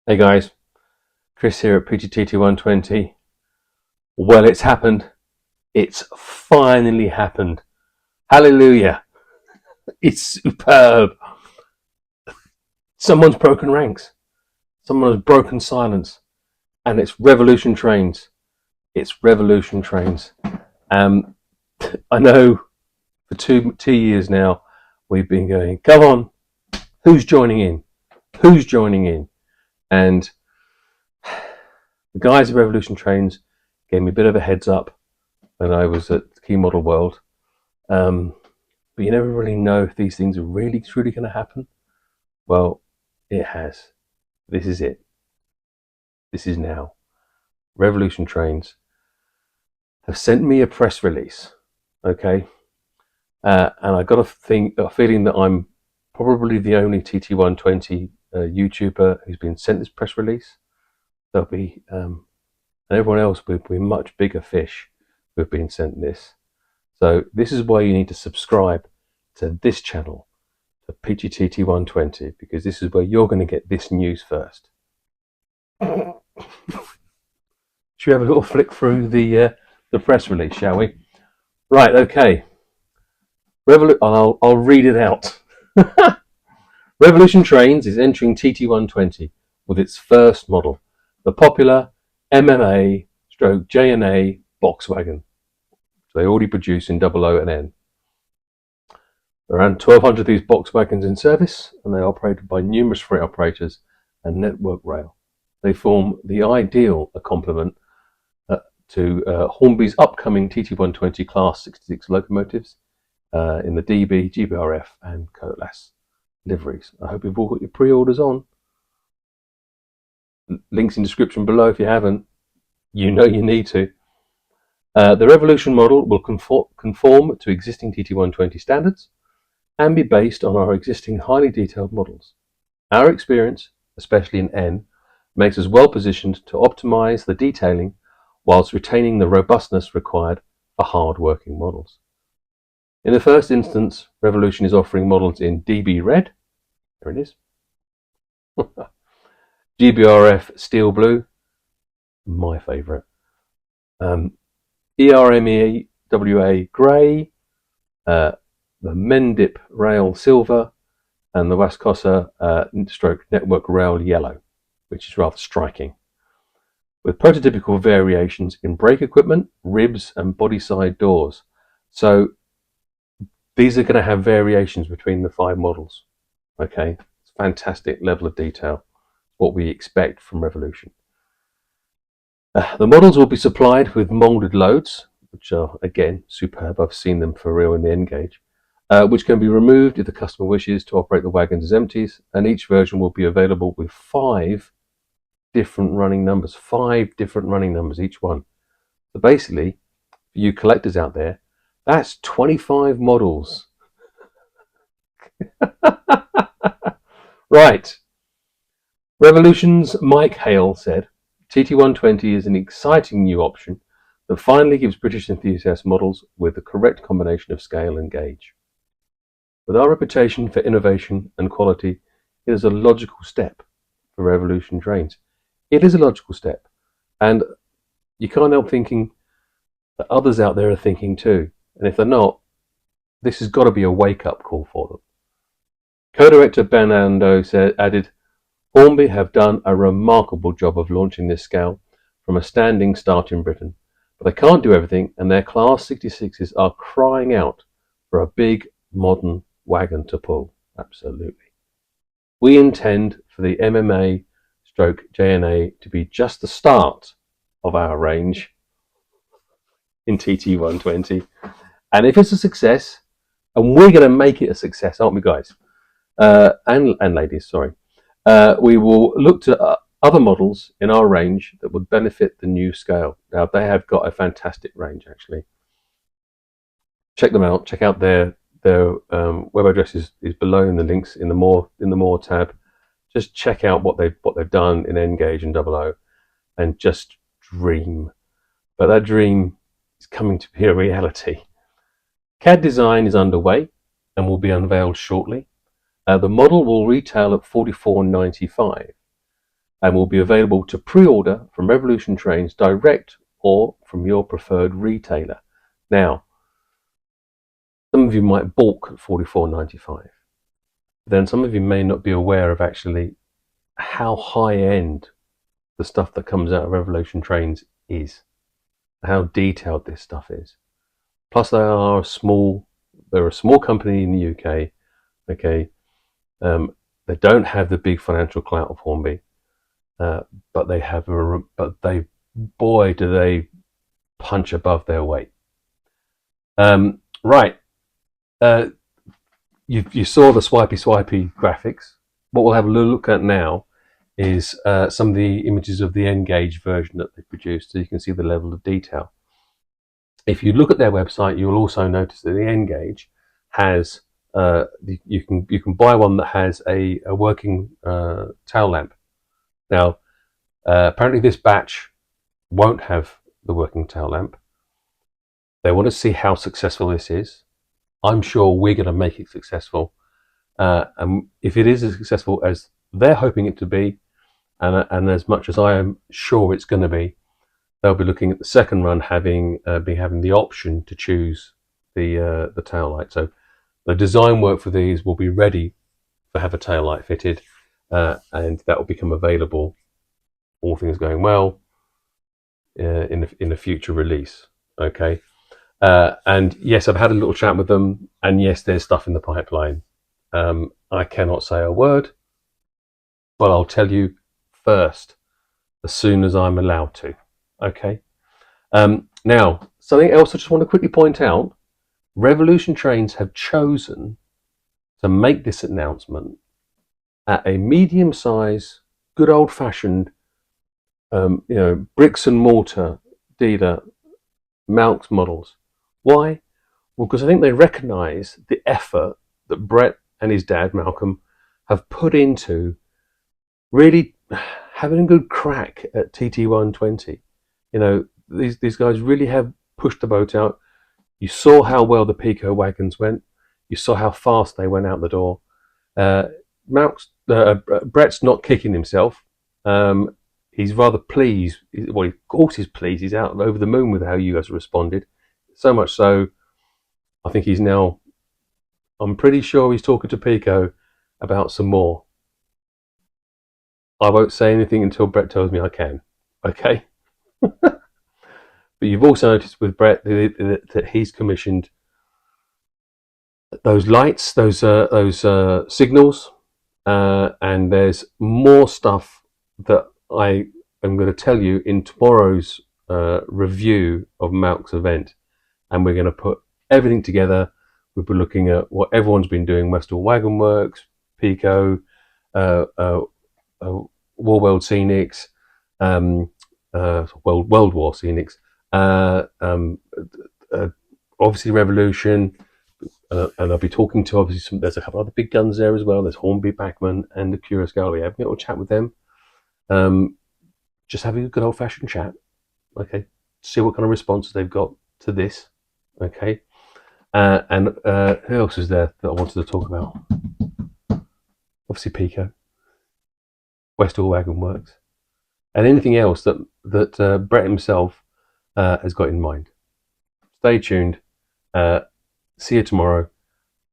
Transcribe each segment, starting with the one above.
Hey guys, Chris here at PGTT120. Well, it's happened. It's finally happened. Hallelujah. It's superb. Someone's broken ranks. Someone has broken silence. And it's Revolution Trains. It's Revolution Trains. I know for two years now we've been going, come on, who's joining in? Who's joining in? And the guys at Revolution Trains gave me a bit of a heads up when I was at Key Model World. But you never really know if these things are really truly going to happen. Well, it has. This is it. This is now. Revolution Trains have sent me a press release, okay? And I got a feeling that I'm probably the only TT120 YouTuber who's been sent this press release. There'll be, and everyone else will be much bigger fish who have been sent this. So this is why you need to subscribe to this channel, to PGTT120, because this is where you're going to get this news first. Should we have a little flick through the press release, shall we? Right, okay. I'll read it out. Revolution Trains is entering TT120 with its first model, the popular MMA/JNA box wagon. They already produce in 00 and N. Around 1,200 of these box wagons in service, and they are operated by numerous freight operators and network rail. They form the ideal complement to Hornby's upcoming TT120 Class 66 locomotives in the DB, GBRF, and Cutlass liveries. I hope you've all got your pre-orders on. Links in description below if you haven't. You know you need to. The Revolution model will conform to existing TT120 standards and be based on our existing highly detailed models. Our experience, especially in N, makes us well positioned to optimize the detailing whilst retaining the robustness required for hard-working models. In the first instance, Revolution is offering models in DB Red, there it is, GBRF Steel Blue, my favourite, ERMEWA Grey, the Mendip Rail Silver, and the Wascosa stroke Network Rail Yellow, which is rather striking, with prototypical variations in brake equipment, ribs, and body side doors. So these are going to have variations between the 5 models. Okay, it's a fantastic level of detail, what we expect from Revolution. The models will be supplied with moulded loads, which are, again, superb. I've seen them for real in the N gauge, which can be removed if the customer wishes to operate the wagons as empties, and each version will be available with 5 different running numbers. 5 different running numbers, each one. So basically, for you collectors out there, that's 25 models. Right. Revolution's Mike Hale said, TT120 is an exciting new option that finally gives British enthusiast models with the correct combination of scale and gauge. With our reputation for innovation and quality, it is a logical step for Revolution Trains. It is a logical step, and you can't help thinking that others out there are thinking too. And if they're not, this has got to be a wake-up call for them. Co-director Ben Ando added, Hornby have done a remarkable job of launching this scale from a standing start in Britain, but they can't do everything, and their Class 66s are crying out for a big modern wagon to pull. Absolutely. We intend for the MMA/JNA to be just the start of our range in TT120, and if it's a success, and we're going to make it a success, aren't we, guys? And ladies, sorry. We will look to other models in our range that would benefit the new scale. Now, they have got a fantastic range, actually. Check them out. Check out their web address is below in the links in the more tab. Just check out what they've done in N gauge and 00, and just dream. But that dream is coming to be a reality. CAD design is underway and will be unveiled shortly. The model will retail at $44.95. and will be available to pre-order from Revolution Trains direct or from your preferred retailer. Now, some of you might balk at $44.95. Then some of you may not be aware of actually how high end the stuff that comes out of Revolution Trains is, how detailed this stuff is. Plus, they're a small company in the UK. Okay, they don't have the big financial clout of Hornby, but boy, do they punch above their weight. Right, you saw the swipey graphics. What we'll have a look at now is some of the images of the N-gauge version that they produced, so you can see the level of detail. If you look at their website, you'll also notice that the N-gauge has you can buy one that has a working tail lamp. Now, apparently this batch won't have the working tail lamp. They want to see how successful this is. I'm sure we're going to make it successful, and if it is as successful as they're hoping it to be, and as much as I am sure it's going to be, they'll be looking at the second run having the option to choose the tail light. So the design work for these will be ready to have a tail light fitted, and that will become available, all things going well, in a future release. Okay, and yes, I've had a little chat with them, and yes, there's stuff in the pipeline. I cannot say a word, but I'll tell you first as soon as I'm allowed to. Okay. Now, something else I just want to quickly point out. Revolution Trains have chosen to make this announcement at a medium-size, good old-fashioned, bricks and mortar dealer, Malks models. Why? Well, because I think they recognise the effort that Brett and his dad, Malcolm, have put into really having a good crack at TT120. These guys really have pushed the boat out. You saw how well the Pico wagons went. You saw how fast they went out the door. Brett's not kicking himself. He's rather pleased. Well, of course he's pleased. He's out over the moon with how you guys responded. So much so, I think I'm pretty sure he's talking to Pico about some more. I won't say anything until Brett tells me I can. Okay? But you've also noticed with Brett that he's commissioned those lights, those signals, and there's more stuff that I am going to tell you in tomorrow's review of Malk's event, and we're going to put everything together. We'll be looking at what everyone's been doing: Westall Wagon Works, Pico, War World Scenics, World War Scenics. Obviously Revolution, and I'll be talking to obviously there's a couple other big guns there as well. There's Hornby, Bachmann, and the Curious Gallery. Having a little chat with them, just having a good old-fashioned chat. Okay, see what kind of responses they've got to this. Okay, and who else is there that I wanted to talk about? Obviously Pico, Westall Wagon Works, and anything else that Brett himself has got in mind. Stay tuned. See you tomorrow.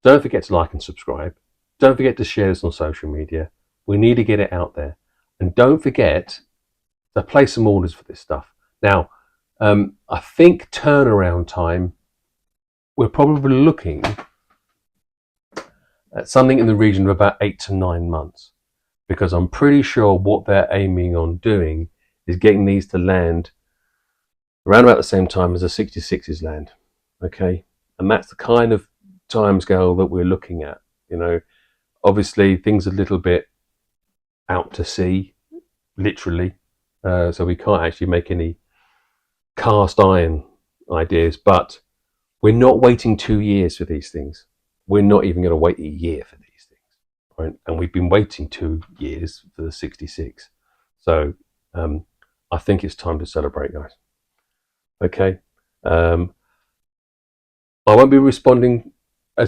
Don't forget to like and subscribe. Don't forget to share this on social media. We need to get it out there. And don't forget to place some orders for this stuff. Now, I think turnaround time, we're probably looking at something in the region of about 8 to 9 months, because I'm pretty sure what they're aiming on doing is getting these to land around about the same time as the 66s land. Okay, and that's the kind of timescale that we're looking at. Obviously things are a little bit out to sea, literally, so we can't actually make any cast iron ideas, but we're not waiting 2 years for these things. We're not even going to wait a year for these things, right? And we've been waiting 2 years for the 66. So I think it's time to celebrate, guys. Okay. I won't be responding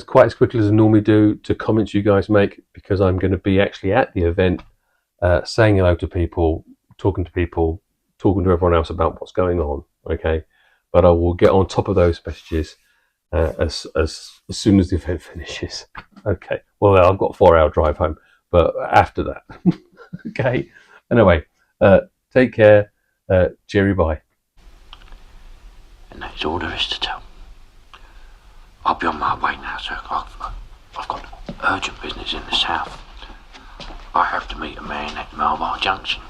quite as quickly as I normally do to comments you guys make, because I'm going to be actually at the event saying hello to people, talking to everyone else about what's going on. Okay, but I will get on top of those messages as soon as the event finishes. Okay. Well, I've got a 4-hour drive home, but after that. Okay. Anyway, take care. Cheery bye. And that is all there is to tell. I'll be on my way now, sir. I've got urgent business in the south. I have to meet a man at Melbourne Junction.